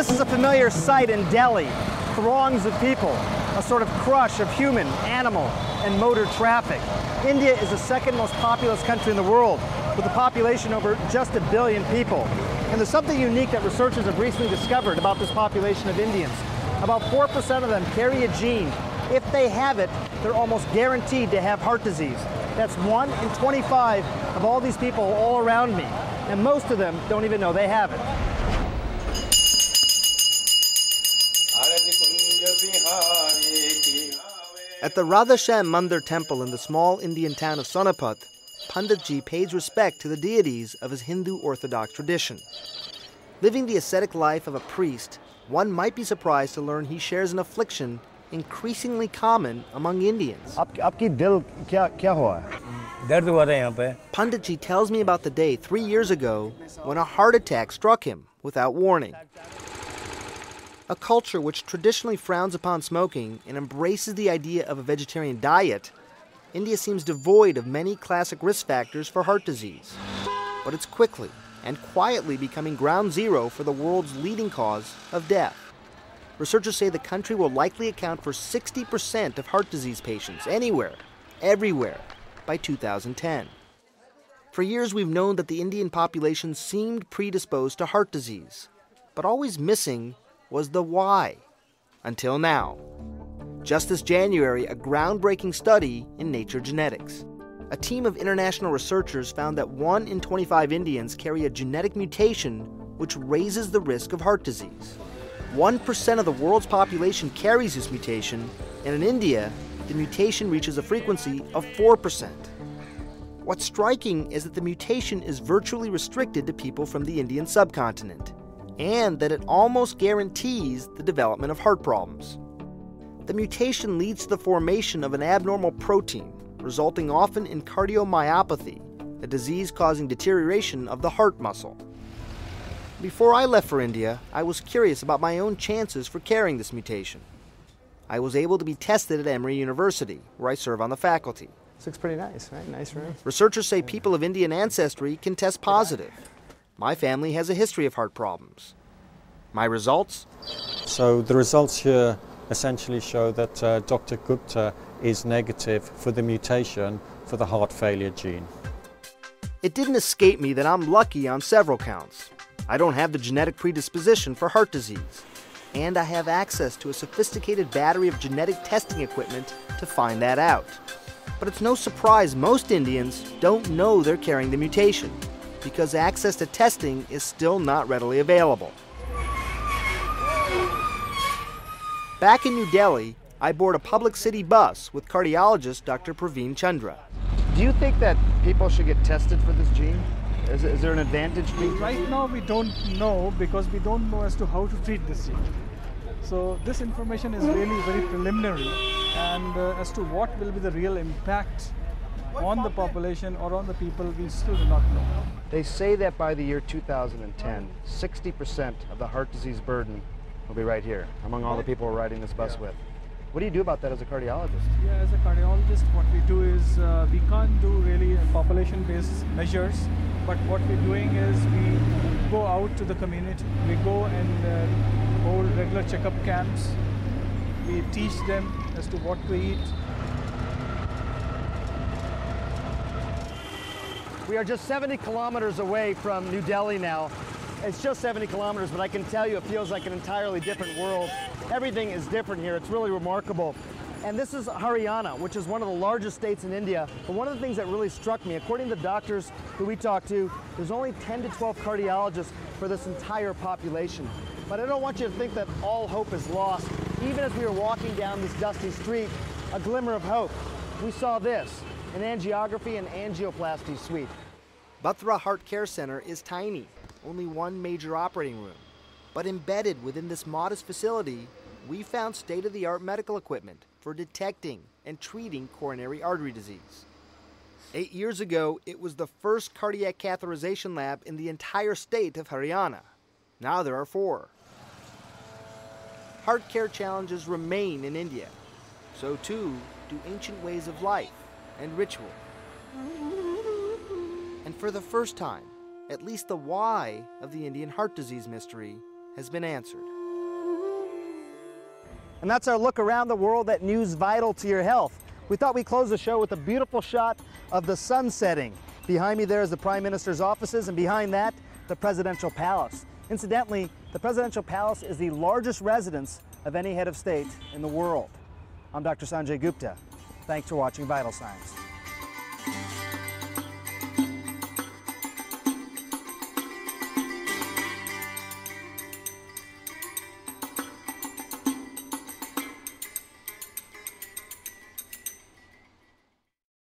this is a familiar sight in Delhi. Throngs of people, a sort of crush of human, animal, and motor traffic. India is the second most populous country in the world, with a population over just 1 billion people. And there's something unique that researchers have recently discovered about this population of Indians. About 4% of them carry a gene. If they have it, they're almost guaranteed to have heart disease. That's 1 in 25 of all these people all around me. And most of them don't even know they have it. At the Radhashyam Mandir temple in the small Indian town of Sonipat, Panditji pays respect to the deities of his Hindu Orthodox tradition. Living the ascetic life of a priest, one might be surprised to learn he shares an affliction increasingly common among Indians. Panditji tells me about the day 3 years ago when a heart attack struck him without warning. A culture which traditionally frowns upon smoking and embraces the idea of a vegetarian diet, India seems devoid of many classic risk factors for heart disease. But it's quickly and quietly becoming ground zero for the world's leading cause of death. Researchers say the country will likely account for 60% of heart disease patients anywhere, everywhere, by 2010. For years we've known that the Indian population seemed predisposed to heart disease, but always missing was the why. Until now. Just this January, a groundbreaking study in Nature Genetics. A team of international researchers found that 1 in 25 Indians carry a genetic mutation which raises the risk of heart disease. 1% of the world's population carries this mutation, and in India, the mutation reaches a frequency of 4%. What's striking is that the mutation is virtually restricted to people from the Indian subcontinent, and that it almost guarantees the development of heart problems. The mutation leads to the formation of an abnormal protein, resulting often in cardiomyopathy, a disease causing deterioration of the heart muscle. Before I left for India, I was curious about my own chances for carrying this mutation. I was able to be tested at Emory University, where I serve on the faculty. This looks pretty nice, right? Nice room. Researchers say people of Indian ancestry can test positive. My family has a history of heart problems. My results? So the results here essentially show that Dr. Gupta is negative for the mutation for the heart failure gene. It didn't escape me that I'm lucky on several counts. I don't have the genetic predisposition for heart disease, and I have access to a sophisticated battery of genetic testing equipment to find that out. But it's no surprise most Indians don't know they're carrying the mutation, because access to testing is still not readily available. Back in New Delhi, I board a public city bus with cardiologist Dr. Praveen Chandra. Do you think that people should get tested for this gene? Is there an advantage? Right now we don't know, because we don't know as to how to treat this gene. So this information is really very preliminary, and as to what will be the real impact on the population or on the people, we still do not know. They say that by the year 2010, 60% of the heart disease burden will be right here, among all the people we're riding this bus with. What do you do about that as a cardiologist? Yeah, as a cardiologist, what we do is we can't do really population-based measures, but what we're doing is we go out to the community. We go and hold regular checkup camps. We teach them as to what to eat. We are just 70 kilometers away from New Delhi now. It's just 70 kilometers, but I can tell you it feels like an entirely different world. Everything is different here. It's really remarkable. And this is Haryana, which is one of the largest states in India. But one of the things that really struck me, according to doctors who we talked to, there's only 10 to 12 cardiologists for this entire population. But I don't want you to think that all hope is lost. Even as we were walking down this dusty street, a glimmer of hope. We saw this, an angiography and angioplasty suite. Batra Heart Care Center is tiny, only one major operating room. But embedded within this modest facility, we found state-of-the-art medical equipment for detecting and treating coronary artery disease. 8 years ago, it was the first cardiac catheterization lab in the entire state of Haryana. Now there are 4. Heart care challenges remain in India. So too do ancient ways of life and ritual. And for the first time, at least the why of the Indian heart disease mystery has been answered. And that's our look around the world at news vital to your health. We thought we'd close the show with a beautiful shot of the sun setting. Behind me there is the Prime Minister's offices, and behind that, the Presidential Palace. Incidentally, the Presidential Palace is the largest residence of any head of state in the world. I'm Dr. Sanjay Gupta. Thanks for watching Vital Signs.